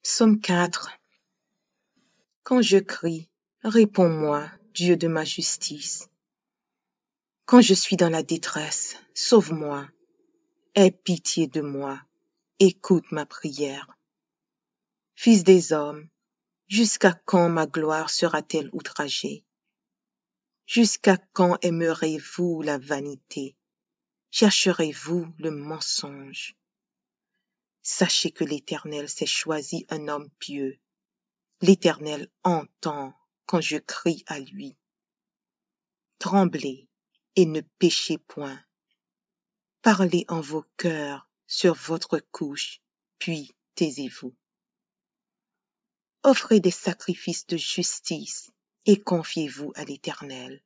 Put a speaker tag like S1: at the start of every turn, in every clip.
S1: Psaume 4. Quand je crie, réponds-moi, Dieu de ma justice. Quand je suis dans la détresse, sauve-moi, aie pitié de moi, écoute ma prière. Fils des hommes, jusqu'à quand ma gloire sera-t-elle outragée? Jusqu'à quand aimerez-vous la vanité? Chercherez-vous le mensonge? Sachez que l'Éternel s'est choisi un homme pieux. L'Éternel entend quand je crie à lui. Tremblez et ne péchez point. Parlez en vos cœurs sur votre couche, puis taisez-vous. Offrez des sacrifices de justice et confiez-vous à l'Éternel.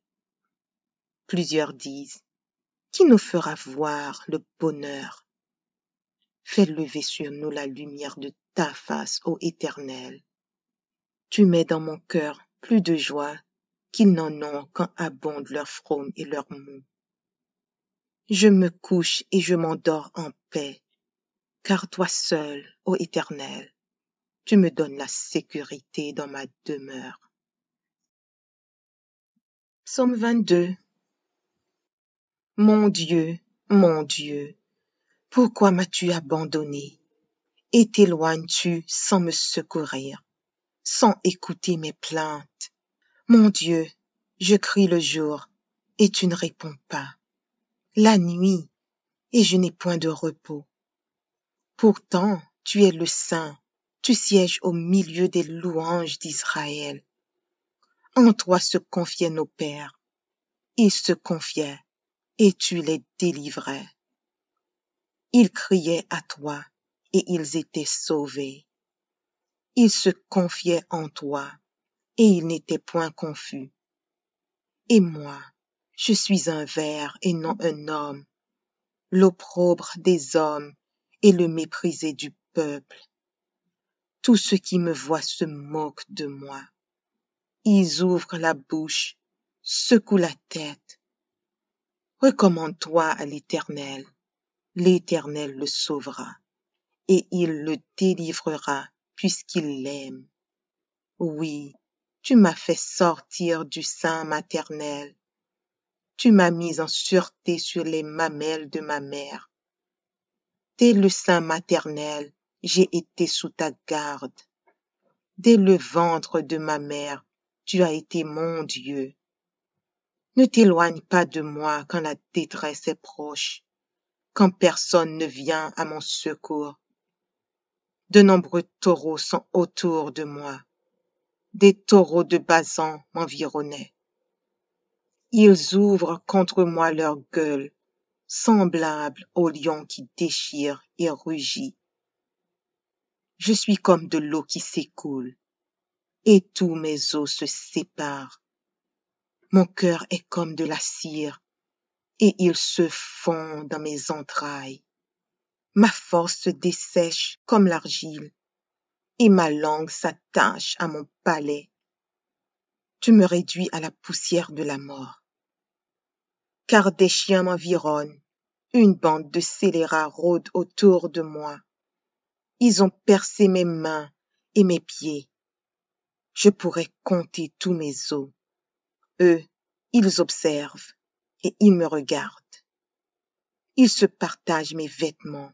S1: Plusieurs disent, qui nous fera voir le bonheur? Fais lever sur nous la lumière de ta face, ô Éternel. Tu mets dans mon cœur plus de joie qu'ils n'en ont quand abondent leur fraume et leur mou. Je me couche et je m'endors en paix, car toi seul, ô Éternel, tu me donnes la sécurité dans ma demeure. Psaume 22. Mon Dieu, pourquoi m'as-tu abandonné et t'éloignes-tu sans me secourir, sans écouter mes plaintes? Mon Dieu, je crie le jour et tu ne réponds pas, la nuit et je n'ai point de repos. Pourtant, tu es le Saint, tu sièges au milieu des louanges d'Israël. En toi se confiaient nos pères, ils se confiaient et tu les délivrais. Ils criaient à toi et ils étaient sauvés. Ils se confiaient en toi et ils n'étaient point confus. Et moi, je suis un ver et non un homme, l'opprobre des hommes et le méprisé du peuple. Tous ceux qui me voient se moquent de moi. Ils ouvrent la bouche, secouent la tête. Recommande-toi à l'Éternel. L'Éternel le sauvera, et il le délivrera puisqu'il l'aime. Oui, tu m'as fait sortir du sein maternel. Tu m'as mis en sûreté sur les mamelles de ma mère. Dès le sein maternel, j'ai été sous ta garde. Dès le ventre de ma mère, tu as été mon Dieu. Ne t'éloigne pas de moi quand la détresse est proche, quand personne ne vient à mon secours. De nombreux taureaux sont autour de moi. Des taureaux de Basan m'environnaient. Ils ouvrent contre moi leur gueule, semblables au lion qui déchire et rugit. Je suis comme de l'eau qui s'écoule, et tous mes os se séparent. Mon cœur est comme de la cire, et il se fond dans mes entrailles. Ma force se dessèche comme l'argile, et ma langue s'attache à mon palais. Tu me réduis à la poussière de la mort. Car des chiens m'environnent, une bande de scélérats rôde autour de moi. Ils ont percé mes mains et mes pieds. Je pourrais compter tous mes os. Eux, ils observent et ils me regardent. Ils se partagent mes vêtements.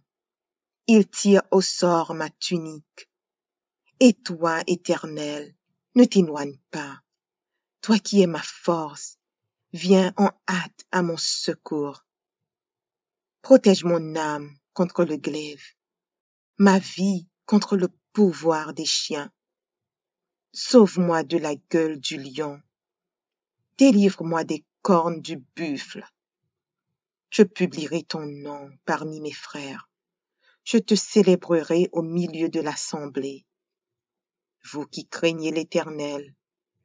S1: Ils tirent au sort ma tunique. Et toi, Éternel, ne t'éloigne pas. Toi qui es ma force, viens en hâte à mon secours. Protège mon âme contre le glaive, ma vie contre le pouvoir des chiens. Sauve-moi de la gueule du lion. Délivre-moi des cornes du buffle. Je publierai ton nom parmi mes frères. Je te célébrerai au milieu de l'assemblée. Vous qui craignez l'Éternel,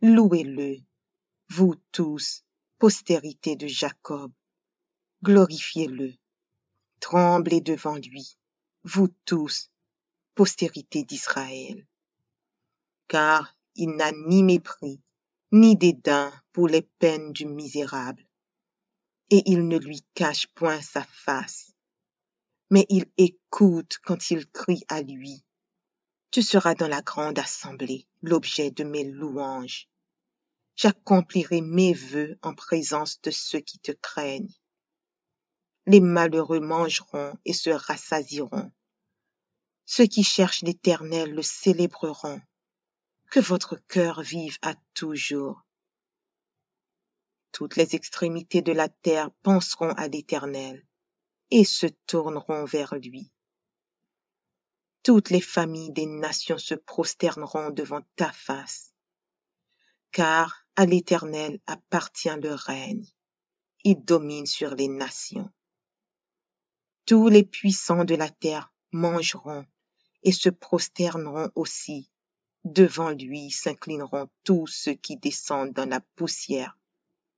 S1: louez-le. Vous tous, postérité de Jacob, glorifiez-le. Tremblez devant lui, vous tous, postérité d'Israël. Car il n'a ni mépris, ni dédain pour les peines du misérable, et il ne lui cache point sa face, mais il écoute quand il crie à lui. Tu seras dans la grande assemblée, l'objet de mes louanges. J'accomplirai mes vœux en présence de ceux qui te craignent. Les malheureux mangeront et se rassasieront. Ceux qui cherchent l'Éternel le célébreront. Que votre cœur vive à toujours. Toutes les extrémités de la terre penseront à l'Éternel et se tourneront vers lui. Toutes les familles des nations se prosterneront devant ta face, car à l'Éternel appartient le règne. Il domine sur les nations. Tous les puissants de la terre mangeront et se prosterneront aussi. Devant lui s'inclineront tous ceux qui descendent dans la poussière,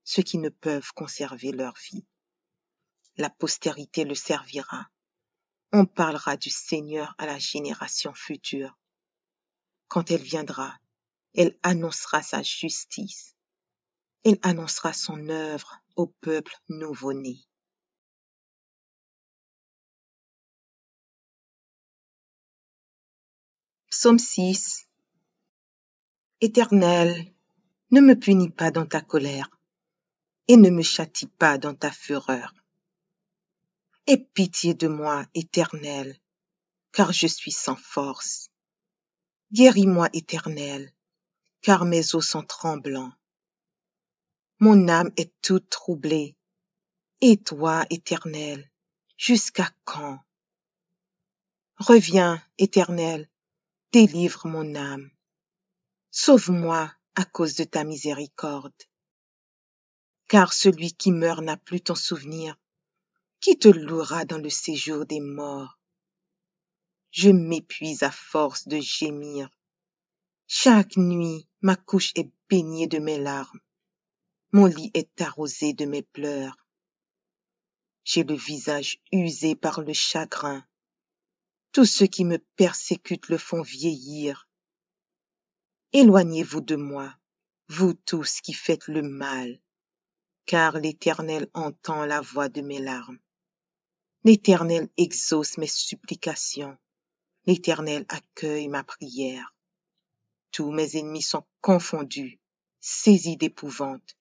S1: ceux qui ne peuvent conserver leur vie. La postérité le servira. On parlera du Seigneur à la génération future. Quand elle viendra, elle annoncera sa justice. Elle annoncera son œuvre au peuple nouveau-né. Psaume 6. Éternel, ne me punis pas dans ta colère et ne me châtie pas dans ta fureur. Aie pitié de moi, Éternel, car je suis sans force. Guéris-moi, Éternel, car mes os sont tremblants. Mon âme est toute troublée. Et toi, Éternel, jusqu'à quand? Reviens, Éternel, délivre mon âme. Sauve-moi à cause de ta miséricorde. Car celui qui meurt n'a plus ton souvenir. Qui te louera dans le séjour des morts? Je m'épuise à force de gémir. Chaque nuit, ma couche est baignée de mes larmes. Mon lit est arrosé de mes pleurs. J'ai le visage usé par le chagrin. Tous ceux qui me persécutent le font vieillir. Éloignez-vous de moi, vous tous qui faites le mal, car l'Éternel entend la voix de mes larmes. L'Éternel exauce mes supplications. L'Éternel accueille ma prière. Tous mes ennemis sont confondus, saisis d'épouvante.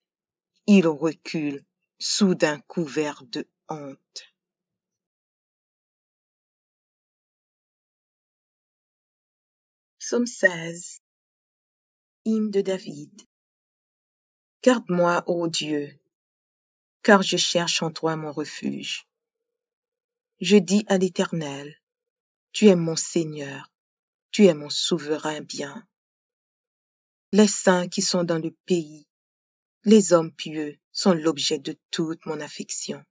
S1: Ils reculent, soudain couverts de honte. Psaume 16. Hymne de David. Garde-moi, ô Dieu, car je cherche en toi mon refuge. Je dis à l'Éternel, tu es mon Seigneur, tu es mon souverain bien. Les saints qui sont dans le pays, les hommes pieux sont l'objet de toute mon affection.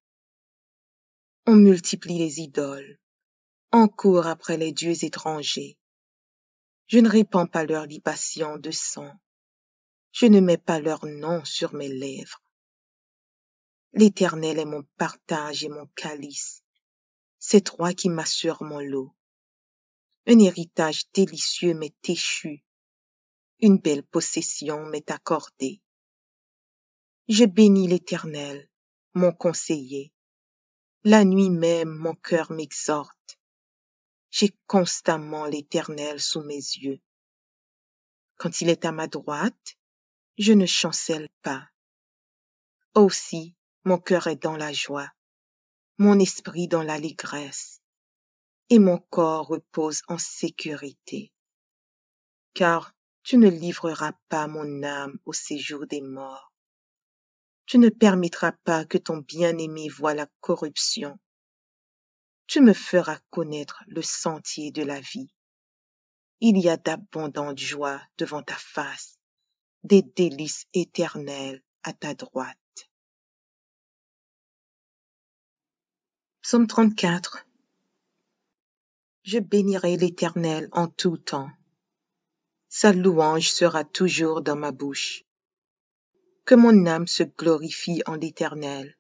S1: On multiplie les idoles, on court après les dieux étrangers. Je ne répands pas leurs libations de sang, je ne mets pas leur nom sur mes lèvres. L'Éternel est mon partage et mon calice, c'est toi qui m'assures mon lot. Un héritage délicieux m'est échu, une belle possession m'est accordée. Je bénis l'Éternel, mon conseiller. La nuit même, mon cœur m'exhorte. J'ai constamment l'Éternel sous mes yeux. Quand il est à ma droite, je ne chancelle pas. Aussi, mon cœur est dans la joie, mon esprit dans l'allégresse, et mon corps repose en sécurité. Car tu ne livreras pas mon âme au séjour des morts. Tu ne permettras pas que ton bien-aimé voie la corruption. Tu me feras connaître le sentier de la vie. Il y a d'abondantes joies devant ta face, des délices éternelles à ta droite. Psaume 34. Je bénirai l'Éternel en tout temps. Sa louange sera toujours dans ma bouche. Que mon âme se glorifie en l'Éternel.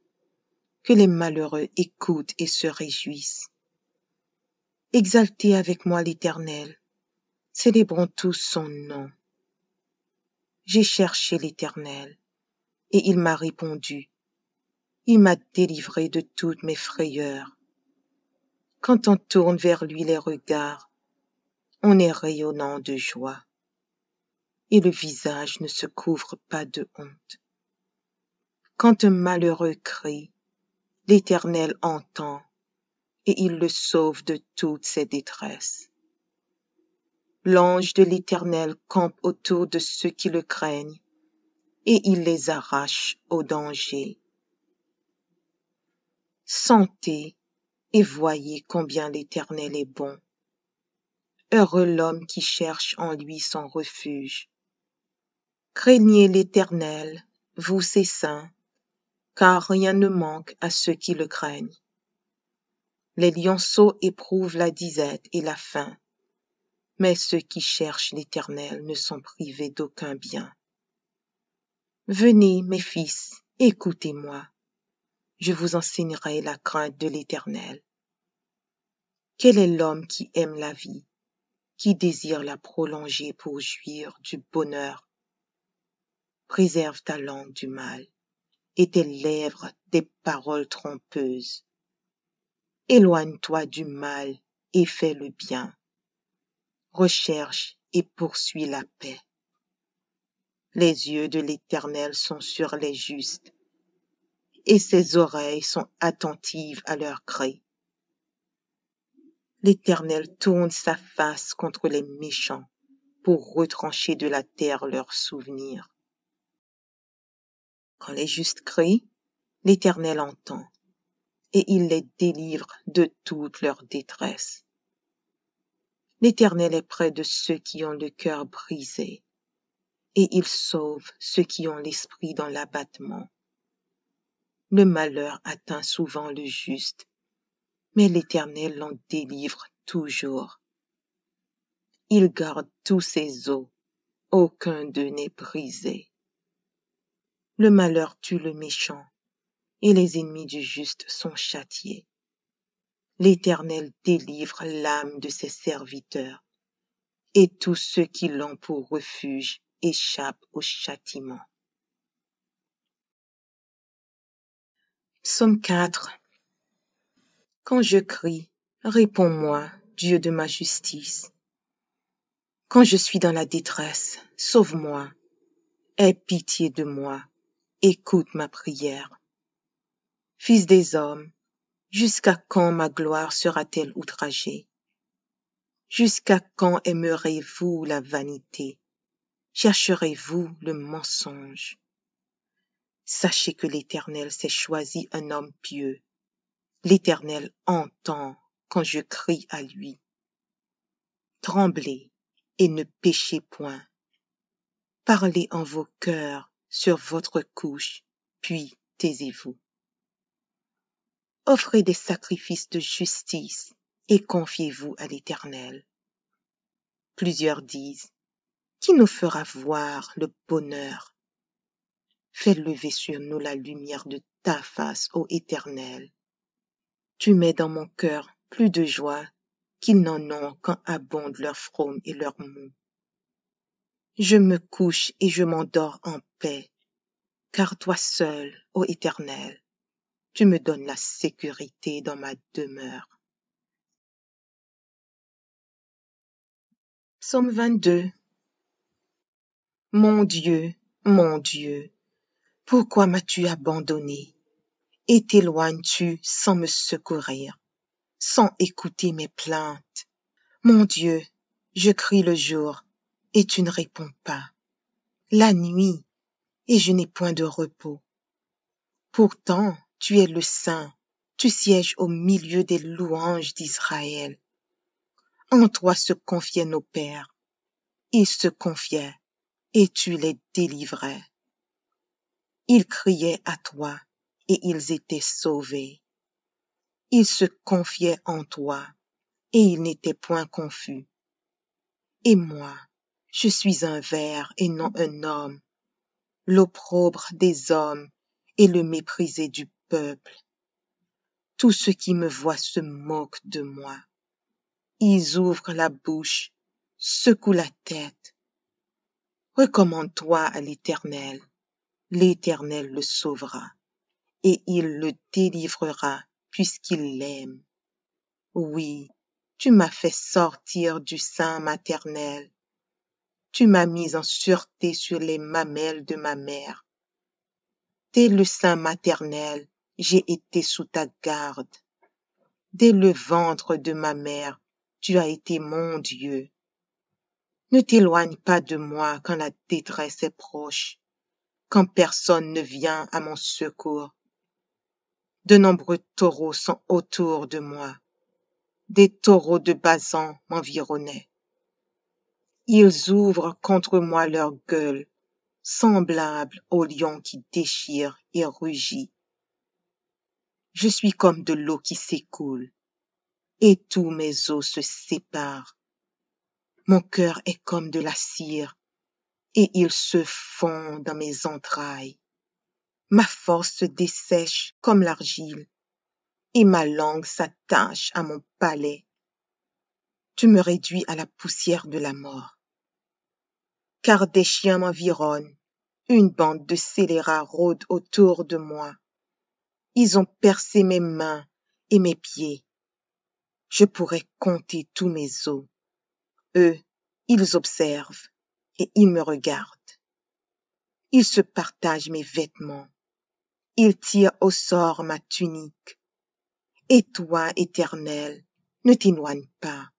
S1: Que les malheureux écoutent et se réjouissent. Exaltez avec moi l'Éternel. Célébrons tous son nom. J'ai cherché l'Éternel, et il m'a répondu. Il m'a délivré de toutes mes frayeurs. Quand on tourne vers lui les regards, on est rayonnant de joie, et le visage ne se couvre pas de honte. Quand un malheureux crie, l'Éternel entend, et il le sauve de toutes ses détresses. L'ange de l'Éternel campe autour de ceux qui le craignent, et il les arrache au danger. Sentez et voyez combien l'Éternel est bon. Heureux l'homme qui cherche en lui son refuge. Craignez l'Éternel, vous ses saints, car rien ne manque à ceux qui le craignent. Les lionceaux éprouvent la disette et la faim, mais ceux qui cherchent l'Éternel ne sont privés d'aucun bien. Venez, mes fils, écoutez-moi, je vous enseignerai la crainte de l'Éternel. Quel est l'homme qui aime la vie, qui désire la prolonger pour jouir du bonheur? Préserve ta langue du mal, et tes lèvres des paroles trompeuses. Éloigne-toi du mal et fais le bien. Recherche et poursuis la paix. Les yeux de l'Éternel sont sur les justes, et ses oreilles sont attentives à leurs cris. L'Éternel tourne sa face contre les méchants pour retrancher de la terre leurs souvenirs. Quand les justes crient, l'Éternel entend, et il les délivre de toute leur détresse. L'Éternel est près de ceux qui ont le cœur brisé, et il sauve ceux qui ont l'esprit dans l'abattement. Le malheur atteint souvent le juste, mais l'Éternel l'en délivre toujours. Il garde tous ses os, aucun d'eux n'est brisé. Le malheur tue le méchant, et les ennemis du juste sont châtiés. L'Éternel délivre l'âme de ses serviteurs, et tous ceux qui l'ont pour refuge échappent au châtiment. Psaume 4. Quand je crie, réponds-moi, Dieu de ma justice. Quand je suis dans la détresse, sauve-moi, aie pitié de moi, écoute ma prière. Fils des hommes, jusqu'à quand ma gloire sera-t-elle outragée? Jusqu'à quand aimerez-vous la vanité? Chercherez-vous le mensonge? Sachez que l'Éternel s'est choisi un homme pieux. L'Éternel entend quand je crie à lui. Tremblez et ne péchez point. Parlez en vos cœurs sur votre couche, puis taisez-vous. Offrez des sacrifices de justice et confiez-vous à l'Éternel. Plusieurs disent, qui nous fera voir le bonheur? Fais lever sur nous la lumière de ta face, ô Éternel. Tu mets dans mon cœur plus de joie qu'ils n'en ont quand abondent leur fraume et leur mou. Je me couche et je m'endors en paix, car toi seul, ô Éternel, tu me donnes la sécurité dans ma demeure. Psaume 22. Mon Dieu, pourquoi m'as-tu abandonné et t'éloignes-tu sans me secourir, sans écouter mes plaintes? Mon Dieu, je crie le jour et tu ne réponds pas, la nuit et je n'ai point de repos. Pourtant, tu es le Saint, tu sièges au milieu des louanges d'Israël. En toi se confiaient nos pères, ils se confiaient et tu les délivrais. Ils criaient à toi et ils étaient sauvés. Ils se confiaient en toi et ils n'étaient point confus. Et moi, je suis un ver et non un homme, l'opprobre des hommes et le méprisé du peuple. Tous ceux qui me voient se moquent de moi. Ils ouvrent la bouche, secouent la tête. Recommande-toi à l'Éternel. L'Éternel le sauvera, et il le délivrera puisqu'il l'aime. Oui, Tu m'as fait sortir du sein maternel. Tu m'as mis en sûreté sur les mamelles de ma mère. Dès le sein maternel, j'ai été sous ta garde. Dès le ventre de ma mère, tu as été mon Dieu. Ne t'éloigne pas de moi quand la détresse est proche, quand personne ne vient à mon secours. De nombreux taureaux sont autour de moi. Des taureaux de Basan m'environnaient. Ils ouvrent contre moi leur gueule, semblables au lion qui déchire et rugit. Je suis comme de l'eau qui s'écoule, et tous mes os se séparent. Mon cœur est comme de la cire, et il se fond dans mes entrailles. Ma force se dessèche comme l'argile, et ma langue s'attache à mon palais. Tu me réduis à la poussière de la mort. Car des chiens m'environnent, une bande de scélérats rôde autour de moi. Ils ont percé mes mains et mes pieds. Je pourrais compter tous mes os. Eux, ils observent et ils me regardent. Ils se partagent mes vêtements. Ils tirent au sort ma tunique. Et toi, Éternel, ne t'éloigne pas.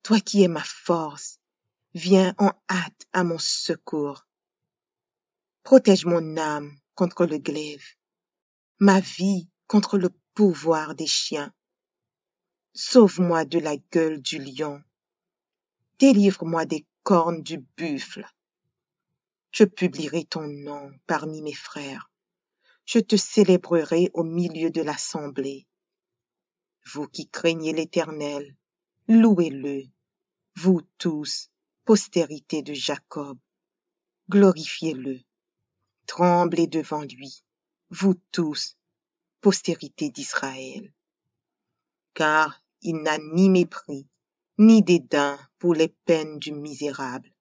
S1: Toi qui es ma force, viens en hâte à mon secours. Protège mon âme contre le glaive, ma vie contre le pouvoir des chiens. Sauve-moi de la gueule du lion. Délivre-moi des cornes du buffle. Je publierai ton nom parmi mes frères. Je te célébrerai au milieu de l'assemblée. Vous qui craignez l'Éternel, louez-le. Vous tous, postérité de Jacob, glorifiez-le. Tremblez devant lui, vous tous, postérité d'Israël. Car il n'a ni mépris, ni dédain pour les peines du misérable,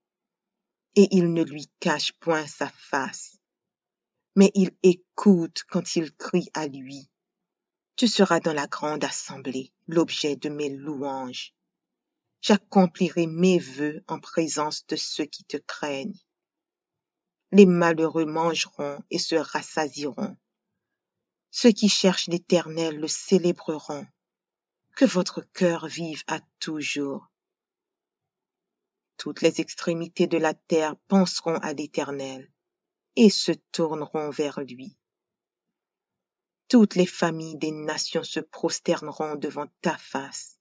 S1: et il ne lui cache point sa face, mais il écoute quand il crie à lui. Tu seras dans la grande assemblée, l'objet de mes louanges. J'accomplirai mes vœux en présence de ceux qui te craignent. Les malheureux mangeront et se rassasieront. Ceux qui cherchent l'Éternel le célébreront. Que votre cœur vive à toujours. Toutes les extrémités de la terre penseront à l'Éternel et se tourneront vers lui. Toutes les familles des nations se prosterneront devant ta face.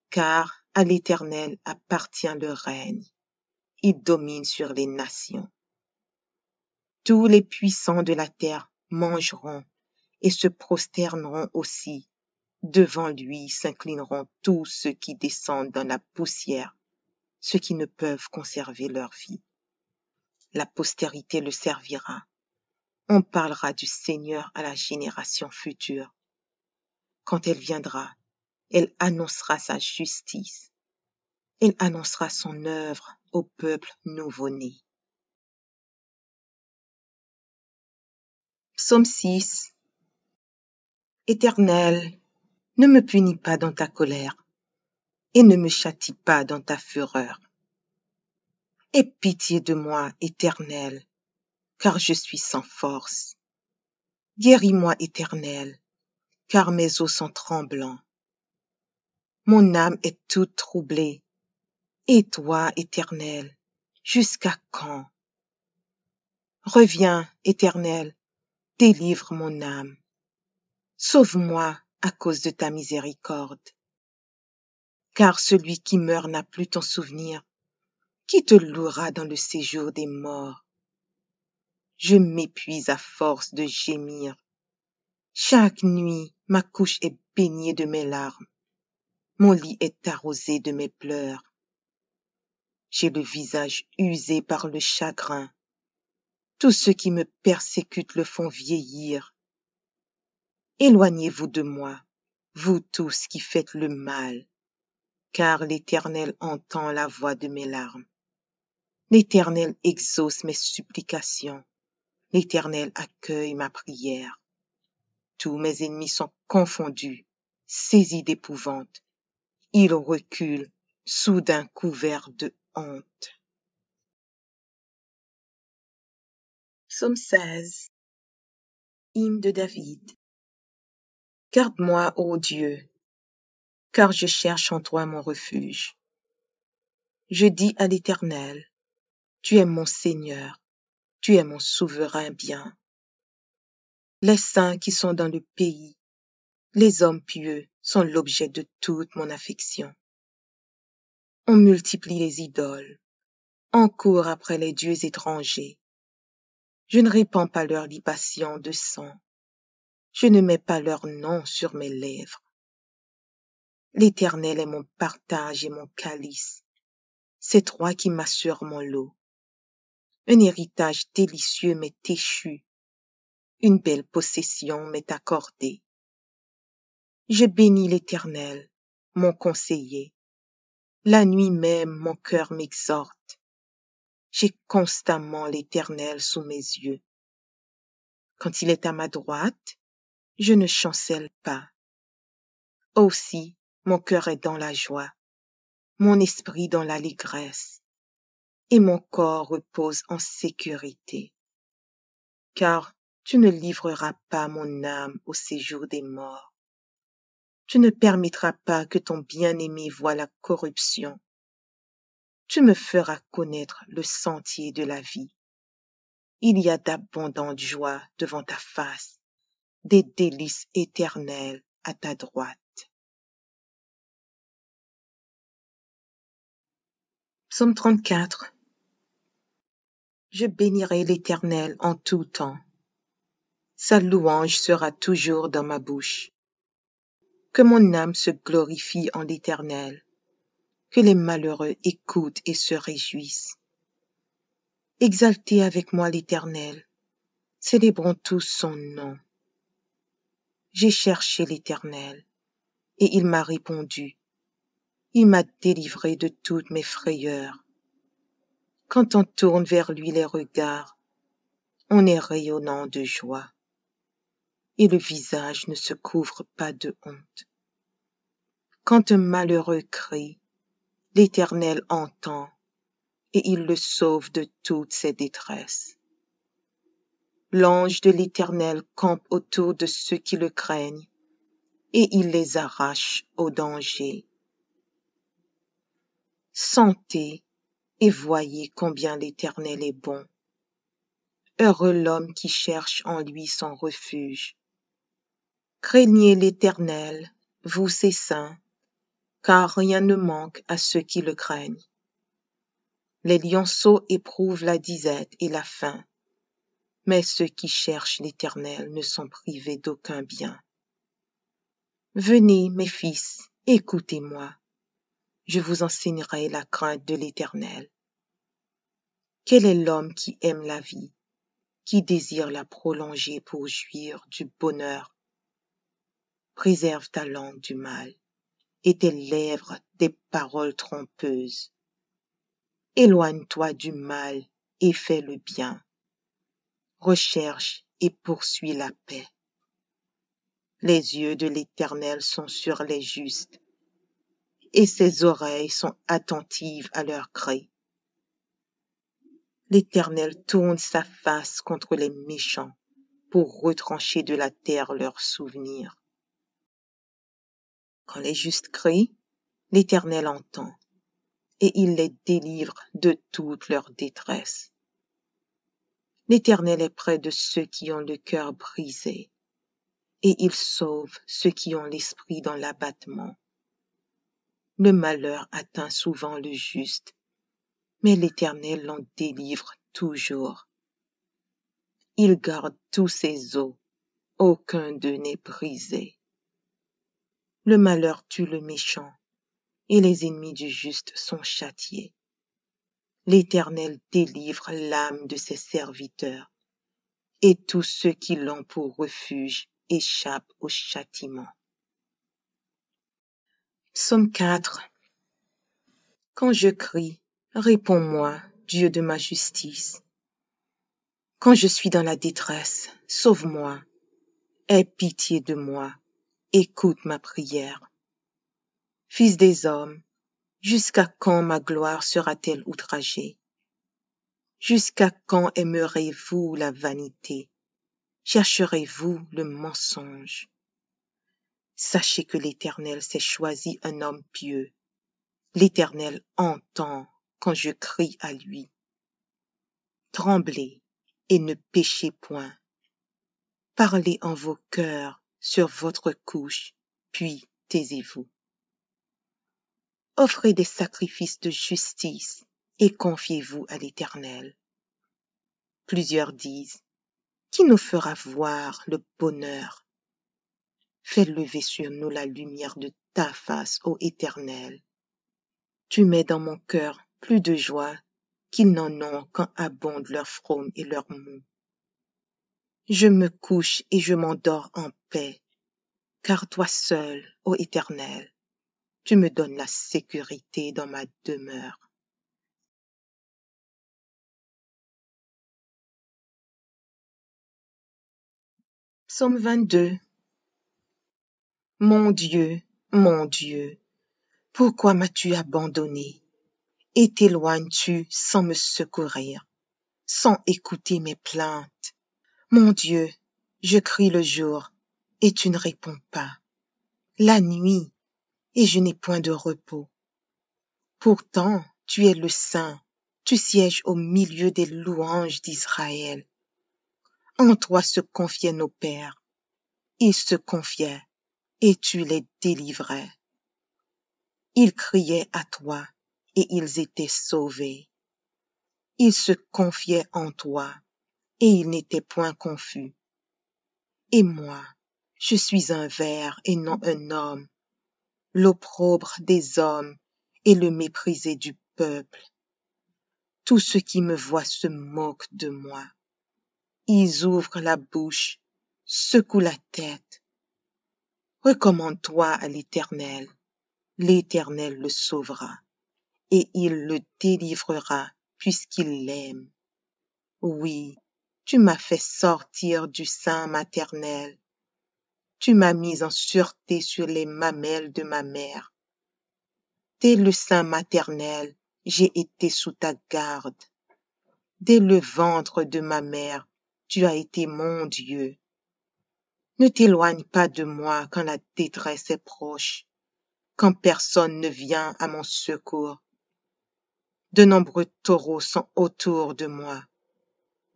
S1: Car à l'Éternel appartient le règne. Il domine sur les nations. Tous les puissants de la terre mangeront et se prosterneront aussi. Devant lui s'inclineront tous ceux qui descendent dans la poussière, ceux qui ne peuvent conserver leur vie. La postérité le servira. On parlera du Seigneur à la génération future. Quand elle viendra, elle annoncera sa justice. Elle annoncera son œuvre au peuple nouveau-né. Psaume 6. Éternel, ne me punis pas dans ta colère, et ne me châtie pas dans ta fureur. Aie pitié de moi, Éternel, car je suis sans force. Guéris-moi, Éternel, car mes os sont tremblants. Mon âme est toute troublée. Et toi, Éternel, jusqu'à quand? Reviens, Éternel, délivre mon âme. Sauve-moi à cause de ta miséricorde. Car celui qui meurt n'a plus ton souvenir. Qui te louera dans le séjour des morts? Je m'épuise à force de gémir. Chaque nuit, ma couche est baignée de mes larmes. Mon lit est arrosé de mes pleurs. J'ai le visage usé par le chagrin. Tous ceux qui me persécutent le font vieillir. Éloignez-vous de moi, vous tous qui faites le mal, car l'Éternel entend la voix de mes larmes. L'Éternel exauce mes supplications. L'Éternel accueille ma prière. Tous mes ennemis sont confondus, saisis d'épouvante. ils reculent sous d'un couvert de honte. Psaume 16. Hymne de David. Garde-moi, ô Dieu, car je cherche en toi mon refuge. Je dis à l'Éternel, tu es mon Seigneur, tu es mon souverain bien. Les saints qui sont dans le pays, les hommes pieux sont l'objet de toute mon affection. On multiplie les idoles, on court après les dieux étrangers. Je ne répands pas leurs libations de sang, je ne mets pas leur nom sur mes lèvres. L'Éternel est mon partage et mon calice, c'est toi qui m'assures mon lot. Un héritage délicieux m'est échu, une belle possession m'est accordée. Je bénis l'Éternel, mon conseiller. La nuit même, mon cœur m'exhorte. J'ai constamment l'Éternel sous mes yeux. Quand il est à ma droite, je ne chancelle pas. Aussi, mon cœur est dans la joie, mon esprit dans l'allégresse, et mon corps repose en sécurité. Car tu ne livreras pas mon âme au séjour des morts. Tu ne permettras pas que ton bien-aimé voie la corruption. Tu me feras connaître le sentier de la vie. Il y a d'abondantes joies devant ta face, des délices éternelles à ta droite. Psaume 34. Je bénirai l'Éternel en tout temps. Sa louange sera toujours dans ma bouche. Que mon âme se glorifie en l'Éternel, que les malheureux écoutent et se réjouissent. Exaltez avec moi l'Éternel, célébrons tous son nom. J'ai cherché l'Éternel, et il m'a répondu. Il m'a délivré de toutes mes frayeurs. Quand on tourne vers lui les regards, on est rayonnant de joie, et le visage ne se couvre pas de honte. Quand un malheureux crie, l'Éternel entend, et il le sauve de toutes ses détresses. L'ange de l'Éternel campe autour de ceux qui le craignent, et il les arrache au danger. Sentez et voyez combien l'Éternel est bon. Heureux l'homme qui cherche en lui son refuge. Craignez l'Éternel, vous ses saints, car rien ne manque à ceux qui le craignent. Les lionceaux éprouvent la disette et la faim, mais ceux qui cherchent l'Éternel ne sont privés d'aucun bien. Venez, mes fils, écoutez-moi. Je vous enseignerai la crainte de l'Éternel. Quel est l'homme qui aime la vie, qui désire la prolonger pour jouir du bonheur? Préserve ta langue du mal et tes lèvres des paroles trompeuses. Éloigne-toi du mal et fais le bien. Recherche et poursuis la paix. Les yeux de l'Éternel sont sur les justes, et ses oreilles sont attentives à leurs cris. L'Éternel tourne sa face contre les méchants pour retrancher de la terre leurs souvenirs. Quand les justes crient, l'Éternel entend, et il les délivre de toute leur détresse. L'Éternel est près de ceux qui ont le cœur brisé, et il sauve ceux qui ont l'esprit dans l'abattement. Le malheur atteint souvent le juste, mais l'Éternel l'en délivre toujours. Il garde tous ses os, aucun d'eux n'est brisé. Le malheur tue le méchant, et les ennemis du juste sont châtiés. L'Éternel délivre l'âme de ses serviteurs, et tous ceux qui l'ont pour refuge échappent au châtiment. Psaume 4. Quand je crie, réponds-moi, Dieu de ma justice. Quand je suis dans la détresse, sauve-moi. Aie pitié de moi, écoute ma prière. Fils des hommes, jusqu'à quand ma gloire sera-t-elle outragée? Jusqu'à quand aimerez-vous la vanité? Chercherez-vous le mensonge? Sachez que l'Éternel s'est choisi un homme pieux. L'Éternel entend quand je crie à lui. Tremblez et ne péchez point. Parlez en vos cœurs sur votre couche, puis taisez-vous. Offrez des sacrifices de justice et confiez-vous à l'Éternel. Plusieurs disent, qui nous fera voir le bonheur? Fais lever sur nous la lumière de ta face, ô Éternel. Tu mets dans mon cœur plus de joie qu'ils n'en ont quand abondent leur fraume et leur mou. Je me couche et je m'endors en paix, car toi seul, ô Éternel, tu me donnes la sécurité dans ma demeure. Psaume 22. Mon Dieu, pourquoi m'as-tu abandonné et t'éloignes-tu sans me secourir, sans écouter mes plaintes? Mon Dieu, je crie le jour et tu ne réponds pas, la nuit et je n'ai point de repos. Pourtant, tu es le Saint, tu sièges au milieu des louanges d'Israël. En toi se confiaient nos pères, ils se confiaient et tu les délivrais. Ils criaient à toi et ils étaient sauvés. Ils se confiaient en toi et ils n'étaient point confus. Et moi, je suis un ver et non un homme, l'opprobre des hommes et le méprisé du peuple. Tous ceux qui me voient se moquent de moi. Ils ouvrent la bouche, secouent la tête. Recommande-toi à l'Éternel. L'Éternel le sauvera, et il le délivrera puisqu'il l'aime. Oui, tu m'as fait sortir du sein maternel. Tu m'as mis en sûreté sur les mamelles de ma mère. Dès le sein maternel, j'ai été sous ta garde. Dès le ventre de ma mère, tu as été mon Dieu. Ne t'éloigne pas de moi quand la détresse est proche, quand personne ne vient à mon secours. De nombreux taureaux sont autour de moi.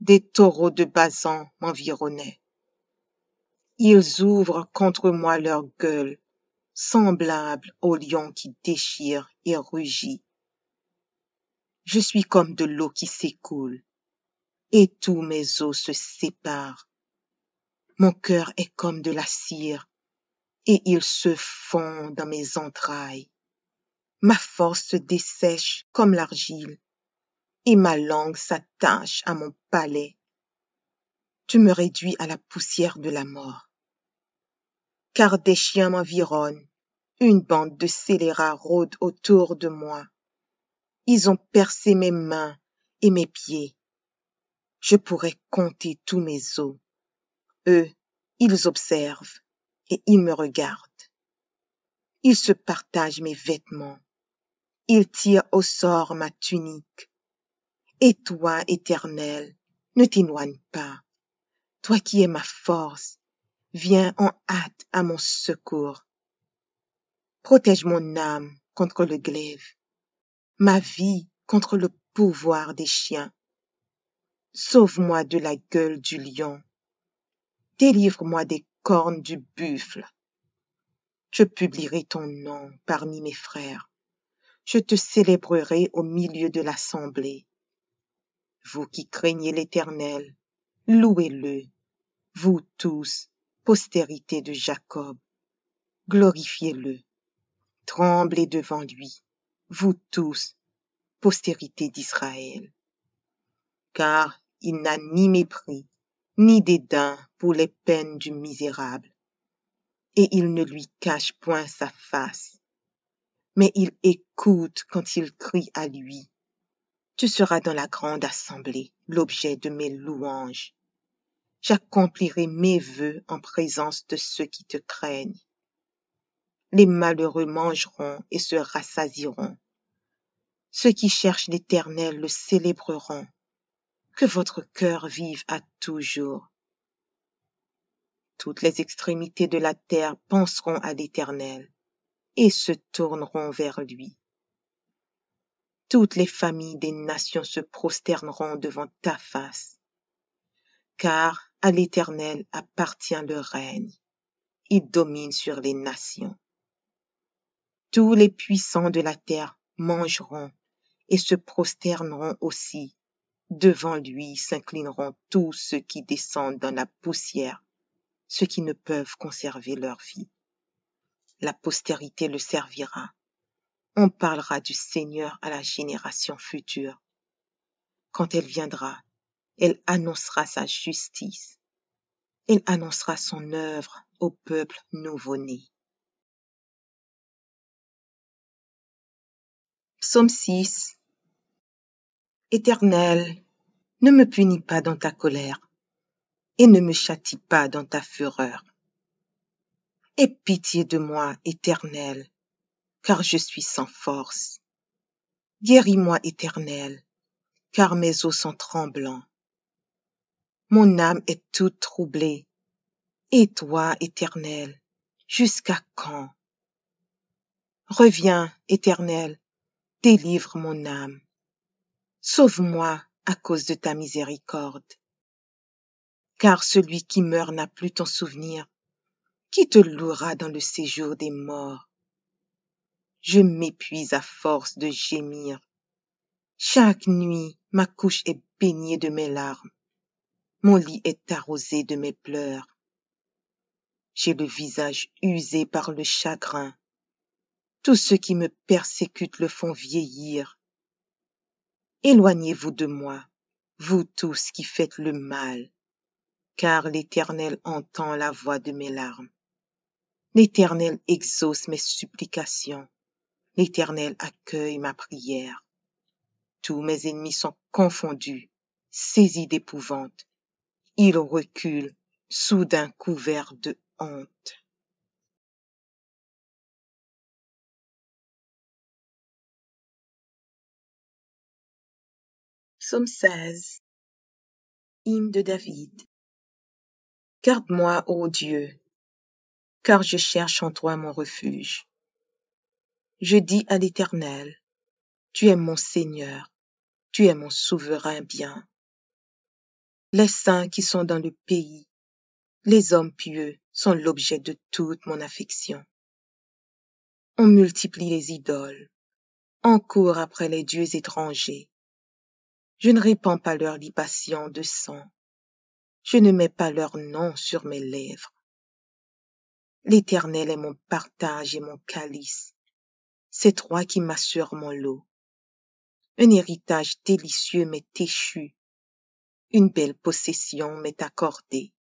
S1: Des taureaux de Basan m'environnaient. Ils ouvrent contre moi leur gueule, semblables au lion qui déchire et rugit. Je suis comme de l'eau qui s'écoule, et tous mes os se séparent. Mon cœur est comme de la cire, et il se fond dans mes entrailles. Ma force se dessèche comme l'argile, et ma langue s'attache à mon palais. Tu me réduis à la poussière de la mort. Car des chiens m'environnent, une bande de scélérats rôde autour de moi. Ils ont percé mes mains et mes pieds. Je pourrais compter tous mes os. Eux, ils observent et ils me regardent. Ils se partagent mes vêtements. Ils tirent au sort ma tunique. Et toi, Éternel, ne t'éloigne pas. Toi qui es ma force, viens en hâte à mon secours. Protège mon âme contre le glaive, ma vie contre le pouvoir des chiens. Sauve-moi de la gueule du lion. Délivre-moi des cornes du buffle. Je publierai ton nom parmi mes frères. Je te célébrerai au milieu de l'assemblée. Vous qui craignez l'Éternel, louez-le. Vous tous, postérité de Jacob, glorifiez-le. Tremblez devant lui, vous tous, postérité d'Israël. Car il n'a ni mépris, ni dédain pour les peines du misérable, et il ne lui cache point sa face, mais il écoute quand il crie à lui. Tu seras dans la grande assemblée, l'objet de mes louanges. J'accomplirai mes vœux en présence de ceux qui te craignent. Les malheureux mangeront et se rassasieront. Ceux qui cherchent l'Éternel le célébreront. Que votre cœur vive à toujours. Toutes les extrémités de la terre penseront à l'Éternel et se tourneront vers lui. Toutes les familles des nations se prosterneront devant ta face, car à l'Éternel appartient le règne. Il domine sur les nations. Tous les puissants de la terre mangeront et se prosterneront aussi. Devant lui s'inclineront tous ceux qui descendent dans la poussière, ceux qui ne peuvent conserver leur vie. La postérité le servira. On parlera du Seigneur à la génération future. Quand elle viendra, elle annoncera sa justice. Elle annoncera son œuvre au peuple nouveau-né. Psaume 6. Éternel, ne me punis pas dans ta colère et ne me châtie pas dans ta fureur. Aie pitié de moi, Éternel, car je suis sans force. Guéris-moi, Éternel, car mes os sont tremblants. Mon âme est toute troublée. Et toi, Éternel, jusqu'à quand? Reviens, Éternel, délivre mon âme. Sauve-moi à cause de ta miséricorde. Car celui qui meurt n'a plus ton souvenir. Qui te louera dans le séjour des morts? Je m'épuise à force de gémir. Chaque nuit, ma couche est baignée de mes larmes. Mon lit est arrosé de mes pleurs. J'ai le visage usé par le chagrin. Tous ceux qui me persécutent le font vieillir. Éloignez-vous de moi, vous tous qui faites le mal, car l'Éternel entend la voix de mes larmes. L'Éternel exauce mes supplications. L'Éternel accueille ma prière. Tous mes ennemis sont confondus, saisis d'épouvante. Ils reculent sous d'un couvert de honte. Psaume 16. Hymne de David. Garde-moi, ô Dieu, car je cherche en toi mon refuge. Je dis à l'Éternel, tu es mon Seigneur, tu es mon souverain bien. Les saints qui sont dans le pays, les hommes pieux sont l'objet de toute mon affection. On multiplie les idoles, on court après les dieux étrangers. Je ne répands pas leurs libations de sang, je ne mets pas leur nom sur mes lèvres. L'Éternel est mon partage et mon calice, c'est toi qui m'assures mon lot. Un héritage délicieux m'est échu, une belle possession m'est accordée.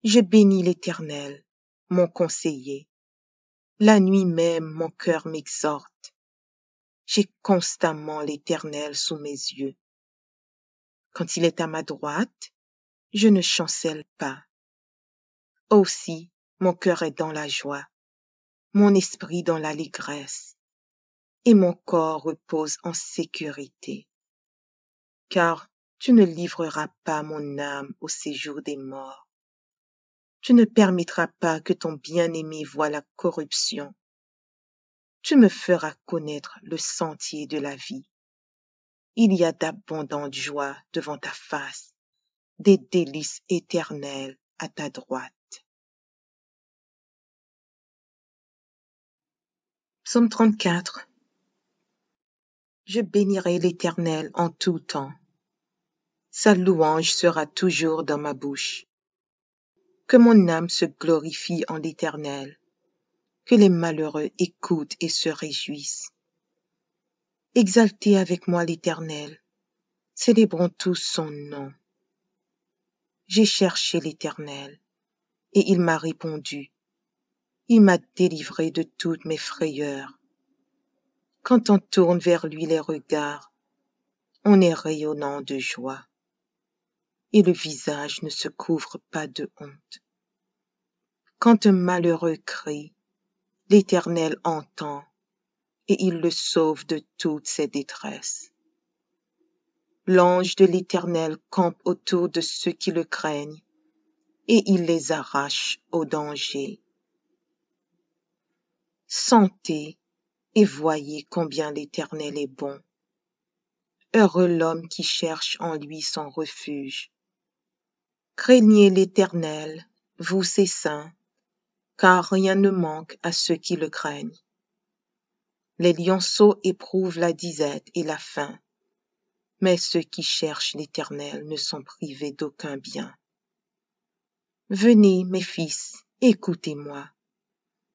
S1: Je bénis l'Éternel, mon conseiller. La nuit même, mon cœur m'exhorte. J'ai constamment l'Éternel sous mes yeux. Quand il est à ma droite, je ne chancelle pas. Aussi, mon cœur est dans la joie, mon esprit dans l'allégresse, et mon corps repose en sécurité. Car tu ne livreras pas mon âme au séjour des morts. Tu ne permettras pas que ton bien-aimé voie la corruption. Tu me feras connaître le sentier de la vie. Il y a d'abondantes joies devant ta face, des délices éternelles à ta droite. Psaume 34. Je bénirai l'Éternel en tout temps. Sa louange sera toujours dans ma bouche. Que mon âme se glorifie en l'Éternel. Que les malheureux écoutent et se réjouissent. Exaltez avec moi l'Éternel. Célébrons tous son nom. J'ai cherché l'Éternel, et il m'a répondu. Il m'a délivré de toutes mes frayeurs. Quand on tourne vers lui les regards, on est rayonnant de joie, et le visage ne se couvre pas de honte. Quand un malheureux crie, l'Éternel entend et il le sauve de toutes ses détresses. L'ange de l'Éternel campe autour de ceux qui le craignent et il les arrache au danger. Sentez et voyez combien l'Éternel est bon. Heureux l'homme qui cherche en lui son refuge. Craignez l'Éternel, vous ses saints, car rien ne manque à ceux qui le craignent. Les lionceaux éprouvent la disette et la faim, mais ceux qui cherchent l'Éternel ne sont privés d'aucun bien. Venez, mes fils, écoutez-moi,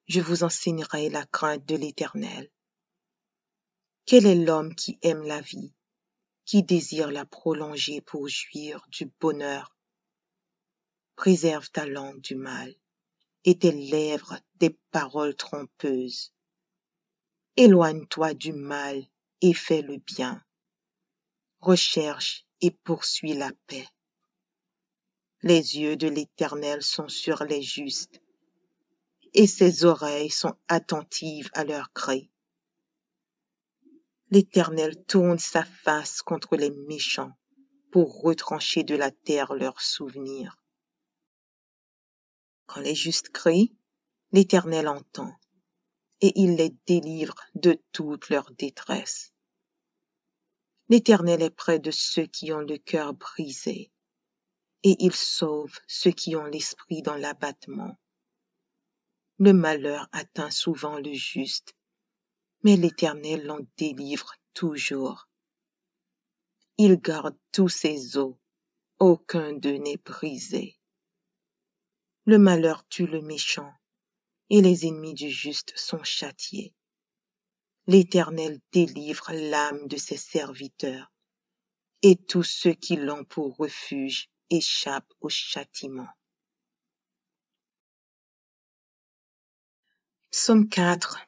S1: je vous enseignerai la crainte de l'Éternel. Quel est l'homme qui aime la vie, qui désire la prolonger pour jouir du bonheur? Préserve ta langue du mal et tes lèvres des paroles trompeuses. Éloigne-toi du mal et fais le bien. Recherche et poursuis la paix. Les yeux de l'Éternel sont sur les justes, et ses oreilles sont attentives à leurs cris. L'Éternel tourne sa face contre les méchants pour retrancher de la terre leurs souvenirs. Quand les justes crient, l'Éternel entend, et il les délivre de toute leur détresse. L'Éternel est près de ceux qui ont le cœur brisé, et il sauve ceux qui ont l'esprit dans l'abattement. Le malheur atteint souvent le juste, mais l'Éternel l'en délivre toujours. Il garde tous ses os, aucun d'eux n'est brisé. Le malheur tue le méchant, et les ennemis du juste sont châtiés. L'Éternel délivre l'âme de ses serviteurs, et tous ceux qui l'ont pour refuge échappent au châtiment. Psaume 4.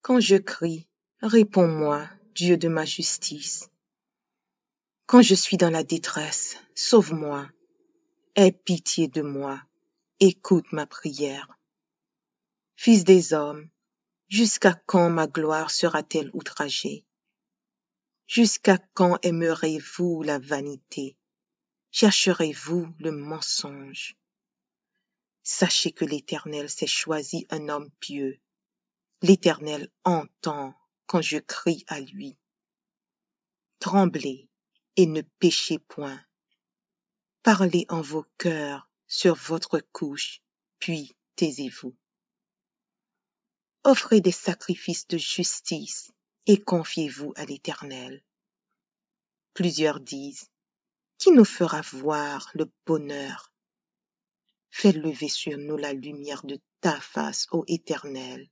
S1: Quand je crie, réponds-moi, Dieu de ma justice. Quand je suis dans la détresse, sauve-moi, aie pitié de moi, écoute ma prière. Fils des hommes, jusqu'à quand ma gloire sera-t-elle outragée? Jusqu'à quand aimerez-vous la vanité? Chercherez-vous le mensonge? Sachez que l'Éternel s'est choisi un homme pieux. L'Éternel entend quand je crie à lui. Tremblez et ne péchez point. Parlez en vos cœurs sur votre couche, puis taisez-vous. Offrez des sacrifices de justice et confiez-vous à l'Éternel. Plusieurs disent, qui nous fera voir le bonheur? Fais lever sur nous la lumière de ta face, ô Éternel.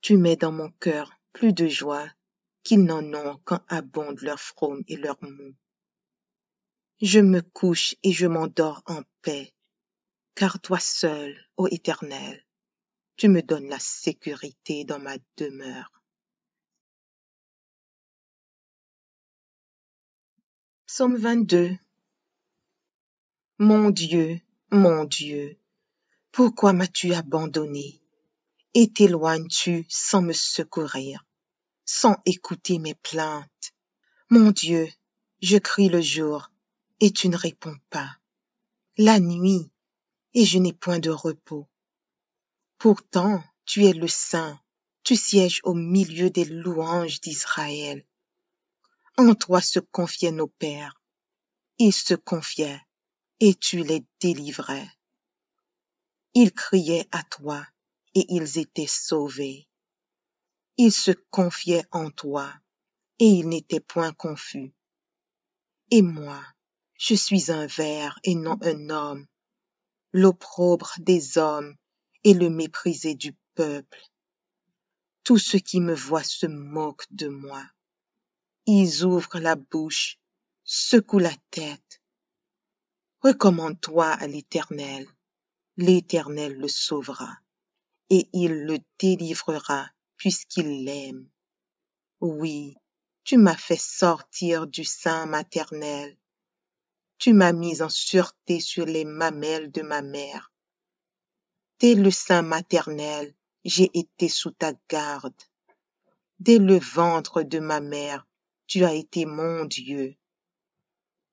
S1: Tu mets dans mon cœur plus de joie qu'ils n'en ont quand abondent leur fraume et leur mou. Je me couche et je m'endors en paix, car toi seul, ô Éternel, tu me donnes la sécurité dans ma demeure. Psaume 22. Mon Dieu, pourquoi m'as-tu abandonné et t'éloignes-tu sans me secourir, sans écouter mes plaintes? Mon Dieu, je crie le jour et tu ne réponds pas, la nuit et je n'ai point de repos. Pourtant, tu es le Saint, tu sièges au milieu des louanges d'Israël. En toi se confiaient nos pères, ils se confiaient et tu les délivrais. Ils criaient à toi et ils étaient sauvés. Ils se confiaient en toi et ils n'étaient point confus. Et moi, je suis un ver et non un homme, l'opprobre des hommes et le méprisé du peuple. Tous ceux qui me voient se moquent de moi. Ils ouvrent la bouche, secouent la tête. Recommande-toi à l'Éternel. L'Éternel le sauvera, et il le délivrera puisqu'il l'aime. Oui, tu m'as fait sortir du sein maternel. Tu m'as mis en sûreté sur les mamelles de ma mère. Dès le sein maternel, j'ai été sous ta garde. Dès le ventre de ma mère, tu as été mon Dieu.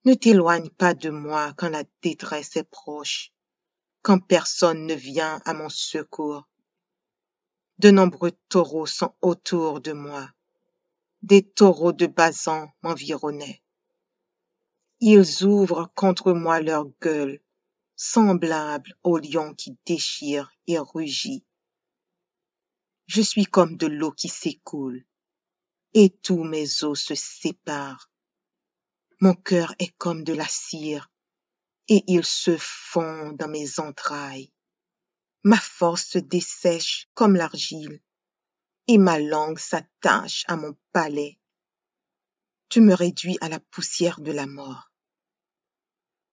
S1: Ne t'éloigne pas de moi quand la détresse est proche, quand personne ne vient à mon secours. De nombreux taureaux sont autour de moi. Des taureaux de Basan m'environnaient. Ils ouvrent contre moi leur gueule, semblables au lion qui déchire et rugit. Je suis comme de l'eau qui s'écoule, et tous mes os se séparent. Mon cœur est comme de la cire, et il se fond dans mes entrailles. Ma force se dessèche comme l'argile, et ma langue s'attache à mon palais. Tu me réduis à la poussière de la mort.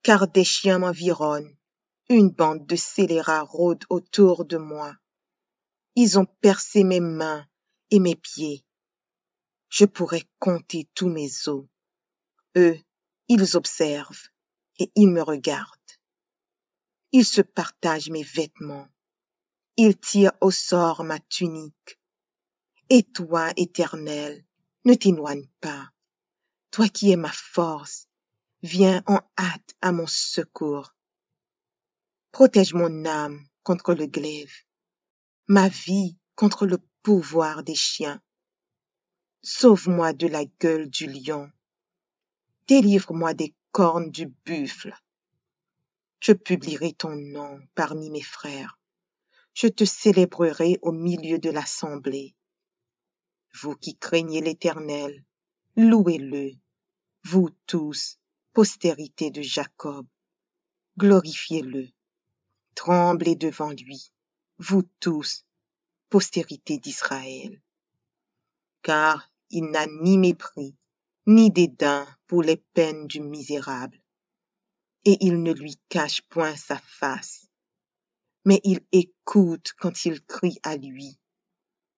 S1: Car des chiens m'environnent, une bande de scélérats rôde autour de moi. Ils ont percé mes mains et mes pieds. Je pourrais compter tous mes os. Eux, ils observent et ils me regardent. Ils se partagent mes vêtements. Ils tirent au sort ma tunique. Et toi, Éternel, ne t'éloigne pas. Toi qui es ma force, viens en hâte à mon secours. Protège mon âme contre le glaive, ma vie contre le pouvoir des chiens. Sauve-moi de la gueule du lion. Délivre-moi des cornes du buffle. Je publierai ton nom parmi mes frères. Je te célébrerai au milieu de l'assemblée. Vous qui craignez l'Éternel, louez-le. Vous tous, postérité de Jacob, glorifiez-le. Tremblez devant lui, vous tous, postérité d'Israël. Car il n'a ni mépris, ni dédain pour les peines du misérable. Et il ne lui cache point sa face, mais il écoute quand il crie à lui.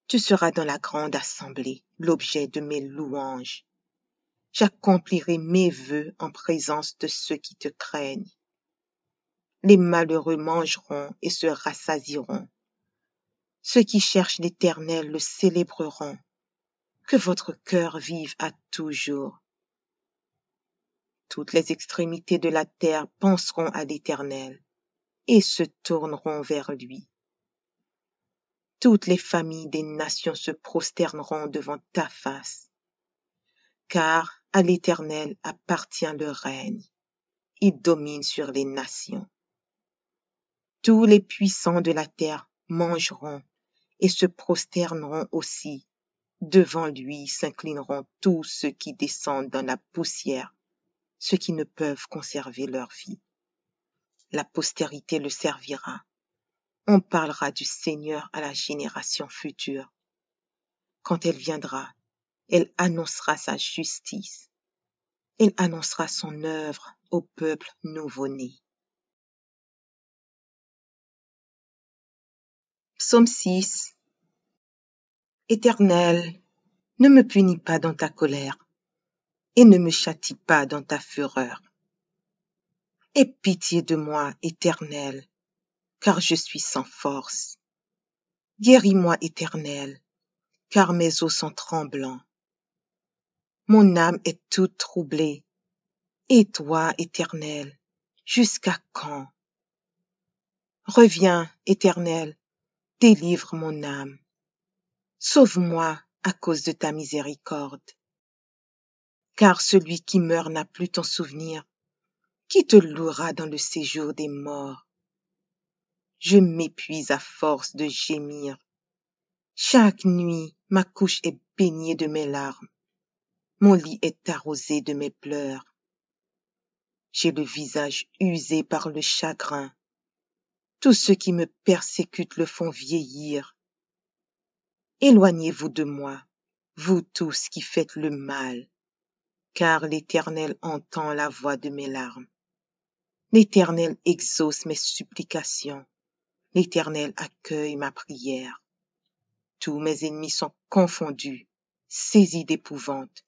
S1: Tu seras dans la grande assemblée, l'objet de mes louanges. J'accomplirai mes vœux en présence de ceux qui te craignent. Les malheureux mangeront et se rassasieront. Ceux qui cherchent l'Éternel le célébreront. Que votre cœur vive à toujours. Toutes les extrémités de la terre penseront à l'Éternel et se tourneront vers lui. Toutes les familles des nations se prosterneront devant ta face. Car à l'Éternel appartient le règne. Il domine sur les nations. Tous les puissants de la terre mangeront et se prosterneront aussi. Devant lui s'inclineront tous ceux qui descendent dans la poussière, ceux qui ne peuvent conserver leur vie. La postérité le servira. On parlera du Seigneur à la génération future. Quand elle viendra, elle annoncera sa justice. Elle annoncera son œuvre au peuple nouveau-né. Psaume 6. Éternel, ne me punis pas dans ta colère et ne me châtie pas dans ta fureur. Aie pitié de moi, Éternel, car je suis sans force. Guéris-moi, Éternel, car mes os sont tremblants. Mon âme est toute troublée. Et toi, Éternel, jusqu'à quand? Reviens, Éternel, délivre mon âme. Sauve-moi à cause de ta miséricorde. Car celui qui meurt n'a plus ton souvenir. Qui te louera dans le séjour des morts? Je m'épuise à force de gémir. Chaque nuit, ma couche est baignée de mes larmes. Mon lit est arrosé de mes pleurs. J'ai le visage usé par le chagrin. Tous ceux qui me persécutent le font vieillir. Éloignez-vous de moi, vous tous qui faites le mal, car l'Éternel entend la voix de mes larmes. L'Éternel exauce mes supplications. L'Éternel accueille ma prière. Tous mes ennemis sont confondus, saisis d'épouvante.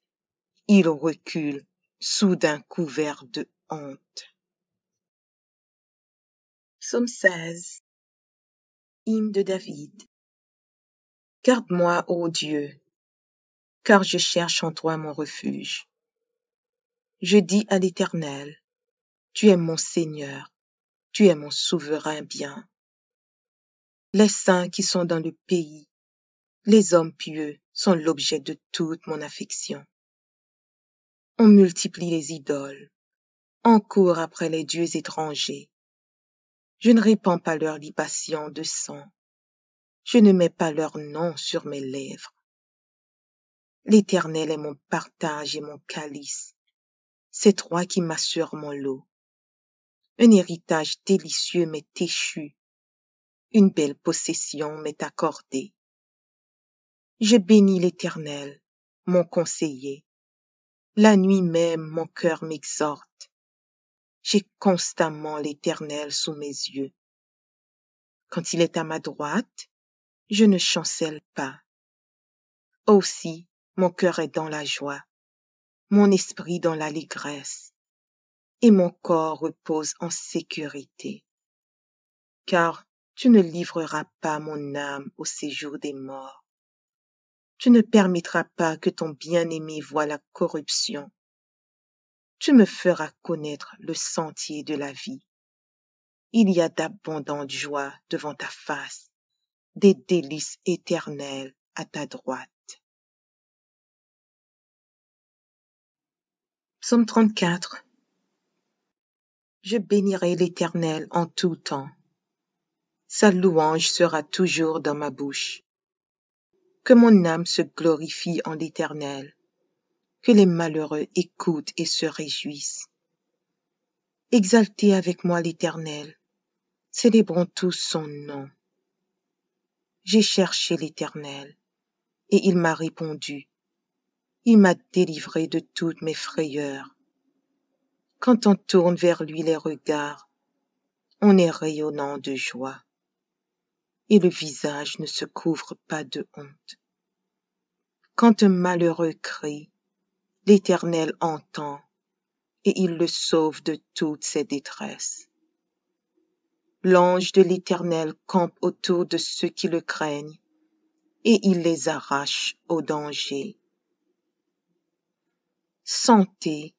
S1: Ils reculent, soudain couverts de honte. Psaume 16. Hymne de David. Garde-moi, ô Dieu, car je cherche en toi mon refuge. Je dis à l'Éternel, tu es mon Seigneur, tu es mon souverain bien. Les saints qui sont dans le pays, les hommes pieux sont l'objet de toute mon affection. On multiplie les idoles, on court après les dieux étrangers. Je ne répands pas leurs libations de sang, je ne mets pas leur nom sur mes lèvres. L'Éternel est mon partage et mon calice, c'est toi qui m'assures mon lot. Un héritage délicieux m'est échu, une belle possession m'est accordée. Je bénis l'Éternel, mon conseiller. La nuit même, mon cœur m'exhorte. J'ai constamment l'Éternel sous mes yeux. Quand il est à ma droite, je ne chancelle pas. Aussi, mon cœur est dans la joie, mon esprit dans l'allégresse, et mon corps repose en sécurité. Car tu ne livreras pas mon âme au séjour des morts. Tu ne permettras pas que ton bien-aimé voie la corruption. Tu me feras connaître le sentier de la vie. Il y a d'abondantes joies devant ta face, des délices éternelles à ta droite. Psaume 34. Je bénirai l'Éternel en tout temps. Sa louange sera toujours dans ma bouche. Que mon âme se glorifie en l'Éternel, que les malheureux écoutent et se réjouissent. Exaltez avec moi l'Éternel, célébrons tous son nom. J'ai cherché l'Éternel, et il m'a répondu. Il m'a délivré de toutes mes frayeurs. Quand on tourne vers lui les regards, on est rayonnant de joie, et le visage ne se couvre pas de honte. Quand un malheureux crie, l'Éternel entend, et il le sauve de toutes ses détresses. L'ange de l'Éternel campe autour de ceux qui le craignent, et il les arrache au danger. Sentez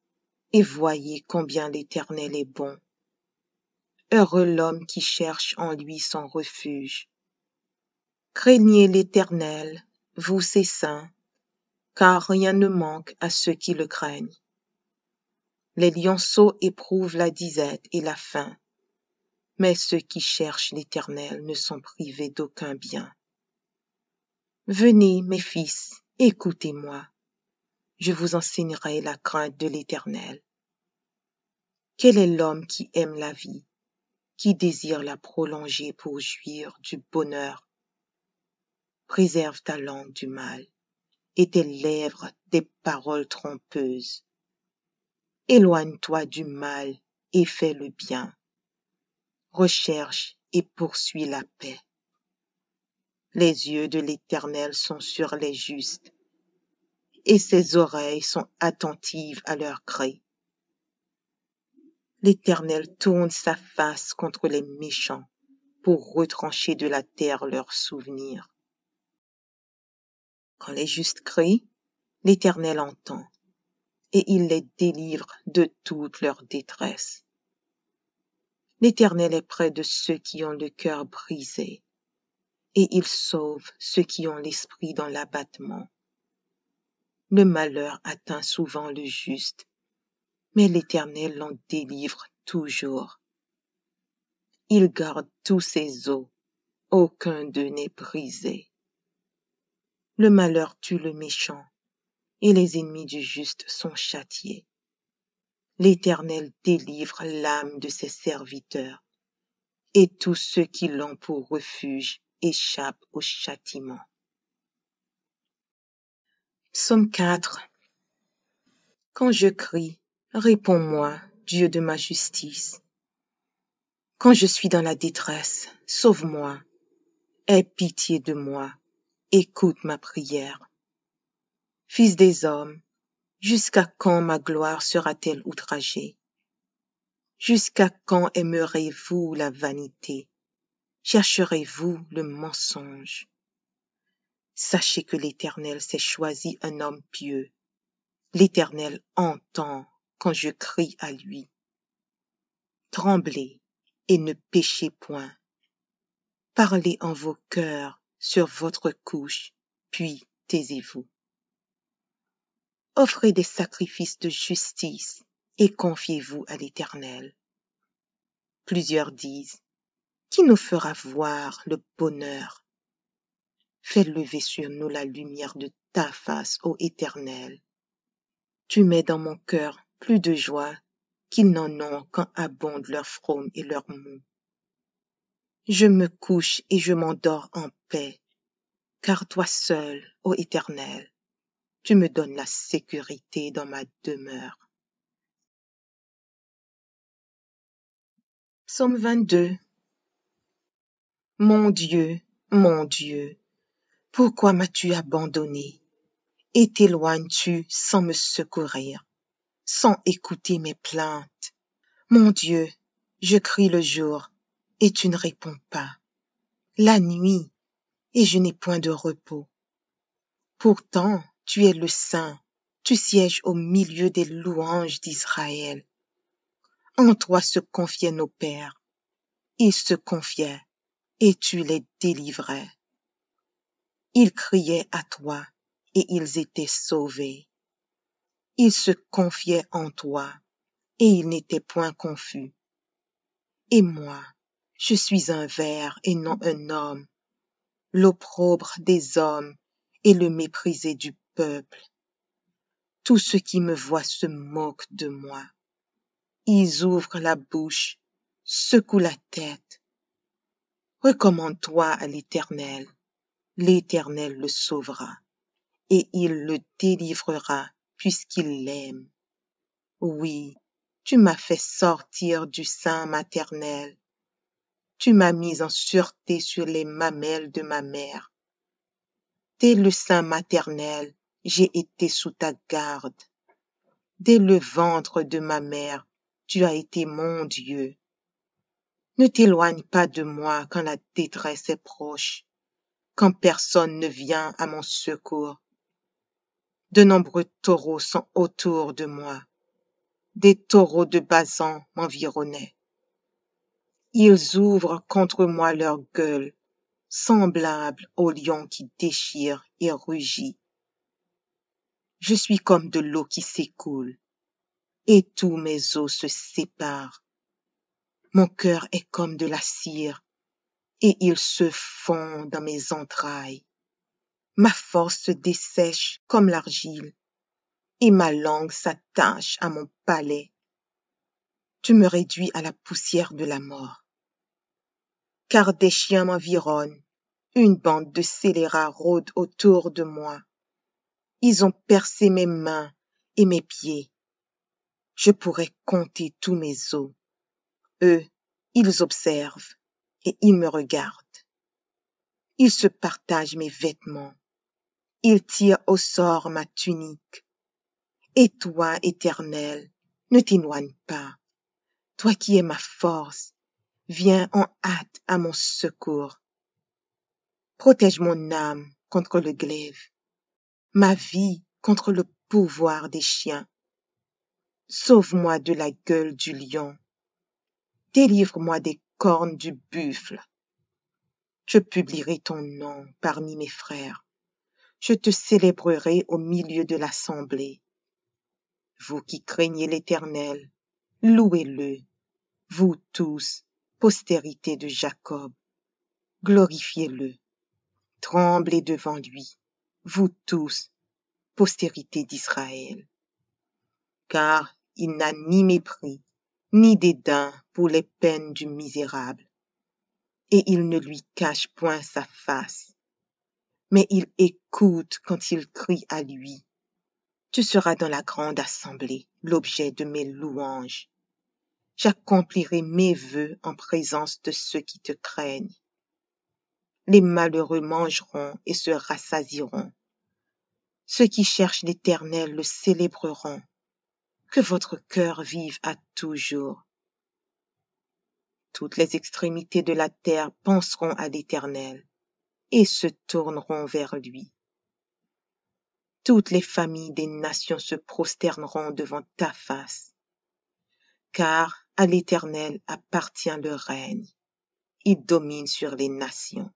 S1: et voyez combien l'Éternel est bon. Heureux l'homme qui cherche en lui son refuge. Craignez l'Éternel, vous ses saints, car rien ne manque à ceux qui le craignent. Les lionceaux éprouvent la disette et la faim, mais ceux qui cherchent l'Éternel ne sont privés d'aucun bien. Venez, mes fils, écoutez-moi. Je vous enseignerai la crainte de l'Éternel. Quel est l'homme qui aime la vie, qui désire la prolonger pour jouir du bonheur? Préserve ta langue du mal et tes lèvres des paroles trompeuses. Éloigne-toi du mal et fais le bien. Recherche et poursuis la paix. Les yeux de l'Éternel sont sur les justes, et ses oreilles sont attentives à leurs cris. L'Éternel tourne sa face contre les méchants pour retrancher de la terre leurs souvenirs. Quand les justes crient, l'Éternel entend, et il les délivre de toute leur détresse. L'Éternel est près de ceux qui ont le cœur brisé, et il sauve ceux qui ont l'esprit dans l'abattement. Le malheur atteint souvent le juste, mais l'Éternel l'en délivre toujours. Il garde tous ses os, aucun d'eux n'est brisé. Le malheur tue le méchant, et les ennemis du juste sont châtiés. L'Éternel délivre l'âme de ses serviteurs, et tous ceux qui l'ont pour refuge échappent au châtiment. Psaume 4. Quand je crie, réponds-moi, Dieu de ma justice. Quand je suis dans la détresse, sauve-moi. Aie pitié de moi, écoute ma prière. Fils des hommes, jusqu'à quand ma gloire sera-t-elle outragée? Jusqu'à quand aimerez-vous la vanité? chercherez-vous le mensonge? Sachez que l'Éternel s'est choisi un homme pieux. L'Éternel entend quand je crie à lui. Tremblez et ne péchez point. Parlez en vos cœurs sur votre couche, puis taisez-vous. Offrez des sacrifices de justice et confiez-vous à l'Éternel. Plusieurs disent, qui nous fera voir le bonheur? Fais lever sur nous la lumière de ta face, ô Éternel. Tu mets dans mon cœur plus de joie qu'ils n'en ont quand abondent leur fraume et leur mou. Je me couche et je m'endors en paix, car toi seul, ô Éternel, tu me donnes la sécurité dans ma demeure. Psaume 22. Mon Dieu, pourquoi m'as-tu abandonné et t'éloignes-tu sans me secourir, sans écouter mes plaintes? Mon Dieu, je crie le jour et tu ne réponds pas, la nuit et je n'ai point de repos. Pourtant, tu es le Saint, tu sièges au milieu des louanges d'Israël. En toi se confiaient nos pères, ils se confiaient et tu les délivrais. Ils criaient à toi et ils étaient sauvés. Ils se confiaient en toi et ils n'étaient point confus. Et moi, je suis un ver et non un homme, l'opprobre des hommes et le méprisé du peuple. Tous ceux qui me voient se moquent de moi. Ils ouvrent la bouche, secouent la tête. Recommande-toi à l'Éternel. L'Éternel le sauvera, et il le délivrera puisqu'il l'aime. Oui, tu m'as fait sortir du sein maternel. Tu m'as mis en sûreté sur les mamelles de ma mère. Dès le sein maternel, j'ai été sous ta garde. Dès le ventre de ma mère, tu as été mon Dieu. Ne t'éloigne pas de moi quand la détresse est proche, quand personne ne vient à mon secours. De nombreux taureaux sont autour de moi. Des taureaux de Basan m'environnaient. Ils ouvrent contre moi leur gueule, semblables au lion qui déchire et rugit. Je suis comme de l'eau qui s'écoule, et tous mes os se séparent. Mon cœur est comme de la cire, et il se fond dans mes entrailles. Ma force se dessèche comme l'argile, et ma langue s'attache à mon palais. Tu me réduis à la poussière de la mort. Car des chiens m'environnent, une bande de scélérats rôde autour de moi. Ils ont percé mes mains et mes pieds. Je pourrais compter tous mes os. Eux, ils observent et ils me regardent. Ils se partagent mes vêtements. Ils tirent au sort ma tunique. Et toi, Éternel, ne t'éloigne pas. Toi qui es ma force, viens en hâte à mon secours. Protège mon âme contre le glaive, ma vie contre le pouvoir des chiens. Sauve-moi de la gueule du lion. Délivre-moi des cornes du buffle. Je publierai ton nom parmi mes frères. Je te célébrerai au milieu de l'assemblée. Vous qui craignez l'Éternel, louez-le. Vous tous, postérité de Jacob, glorifiez-le. Tremblez devant lui, vous tous, postérité d'Israël. Car il n'a ni mépris, ni dédain pour les peines du misérable, et il ne lui cache point sa face, mais il écoute quand il crie à lui. Tu seras dans la grande assemblée, l'objet de mes louanges. J'accomplirai mes vœux en présence de ceux qui te craignent. Les malheureux mangeront et se rassasieront. Ceux qui cherchent l'Éternel le célébreront. Que votre cœur vive à toujours. toutes les extrémités de la terre penseront à l'Éternel et se tourneront vers lui. Toutes les familles des nations se prosterneront devant ta face, car à l'Éternel appartient le règne. Il domine sur les nations.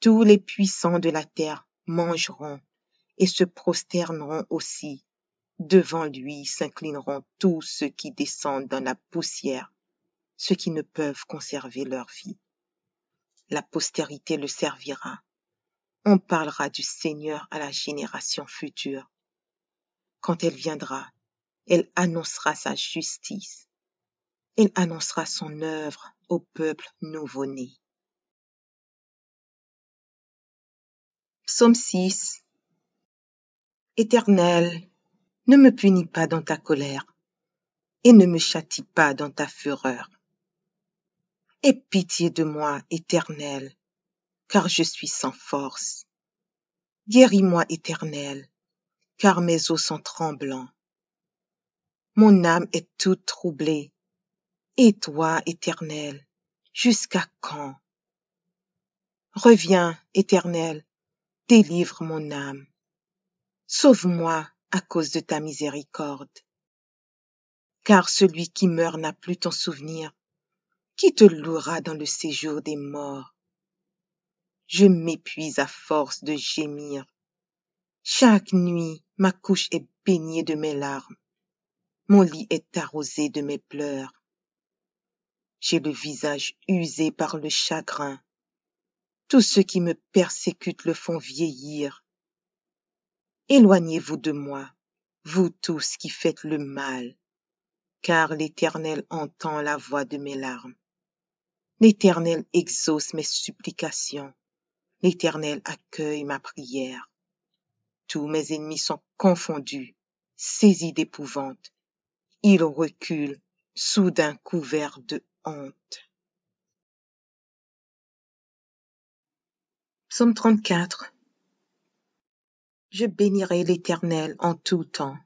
S1: Tous les puissants de la terre mangeront et se prosterneront aussi. Devant lui s'inclineront tous ceux qui descendent dans la poussière, ceux qui ne peuvent conserver leur vie. La postérité le servira. On parlera du Seigneur à la génération future. Quand elle viendra, elle annoncera sa justice. Elle annoncera son œuvre au peuple nouveau-né. Psaume 6. Éternel, ne me punis pas dans ta colère et ne me châtie pas dans ta fureur. Aie pitié de moi, Éternel, car je suis sans force. Guéris-moi, Éternel, car mes os sont tremblants. Mon âme est toute troublée. Et toi, Éternel, jusqu'à quand? Reviens, Éternel, délivre mon âme. Sauve-moi à cause de ta miséricorde. Car celui qui meurt n'a plus ton souvenir. Qui te louera dans le séjour des morts? Je m'épuise à force de gémir. Chaque nuit, ma couche est baignée de mes larmes. Mon lit est arrosé de mes pleurs. J'ai le visage usé par le chagrin. Tous ceux qui me persécutent le font vieillir. Éloignez-vous de moi, vous tous qui faites le mal, car l'Éternel entend la voix de mes larmes. L'Éternel exauce mes supplications. L'Éternel accueille ma prière. Tous mes ennemis sont confondus, saisis d'épouvante. Ils reculent, soudain couverts de honte. Psaume 34. Je bénirai l'Éternel en tout temps.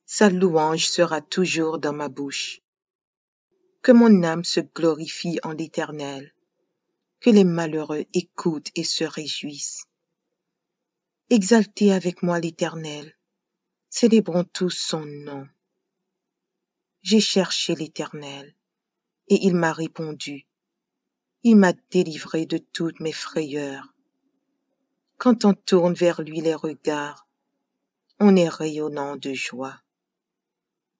S1: Sa louange sera toujours dans ma bouche. Que mon âme se glorifie en l'Éternel. Que les malheureux écoutent et se réjouissent. Exaltez avec moi l'Éternel. Célébrons tous son nom. J'ai cherché l'Éternel, et il m'a répondu. Il m'a délivré de toutes mes frayeurs. Quand on tourne vers lui les regards, on est rayonnant de joie,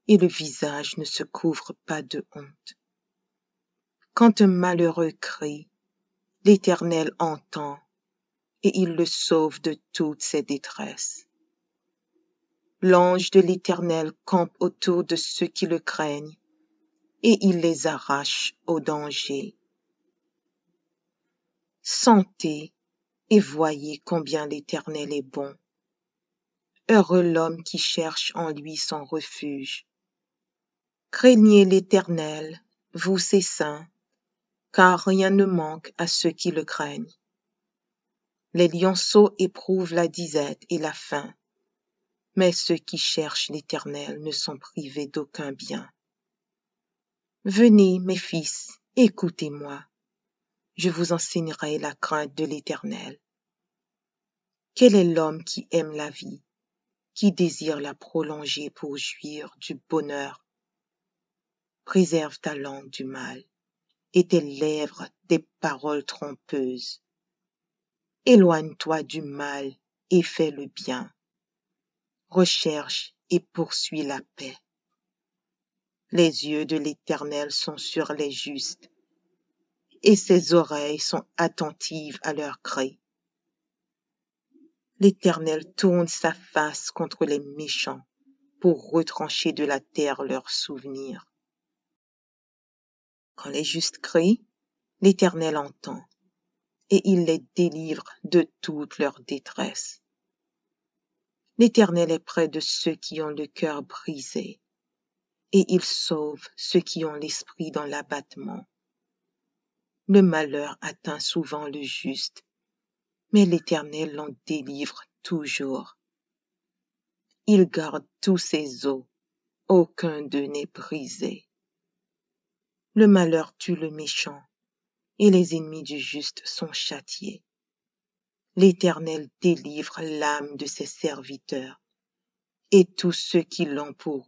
S1: et le visage ne se couvre pas de honte. Quand un malheureux crie, l'Éternel entend, et il le sauve de toutes ses détresses. L'ange de l'Éternel campe autour de ceux qui le craignent, et il les arrache au danger. Sentez et voyez combien l'Éternel est bon. Heureux l'homme qui cherche en lui son refuge. Craignez l'Éternel, vous ses saints, car rien ne manque à ceux qui le craignent. Les lionceaux éprouvent la disette et la faim, mais ceux qui cherchent l'Éternel ne sont privés d'aucun bien. Venez, mes fils, écoutez-moi. Je vous enseignerai la crainte de l'Éternel. Quel est l'homme qui aime la vie, qui désire la prolonger pour jouir du bonheur? Préserve ta langue du mal et tes lèvres des paroles trompeuses. Éloigne-toi du mal et fais le bien. Recherche et poursuis la paix. Les yeux de l'Éternel sont sur les justes, et ses oreilles sont attentives à leurs cris. L'Éternel tourne sa face contre les méchants pour retrancher de la terre leurs souvenirs. Quand les justes crient, l'Éternel entend, et il les délivre de toute leur détresse. L'Éternel est près de ceux qui ont le cœur brisé, et il sauve ceux qui ont l'esprit dans l'abattement. Le malheur atteint souvent le juste, mais l'Éternel l'en délivre toujours. Il garde tous ses os, aucun d'eux n'est brisé. Le malheur tue le méchant, et les ennemis du juste sont châtiés. L'Éternel délivre l'âme de ses serviteurs, et tous ceux qui l'ont pour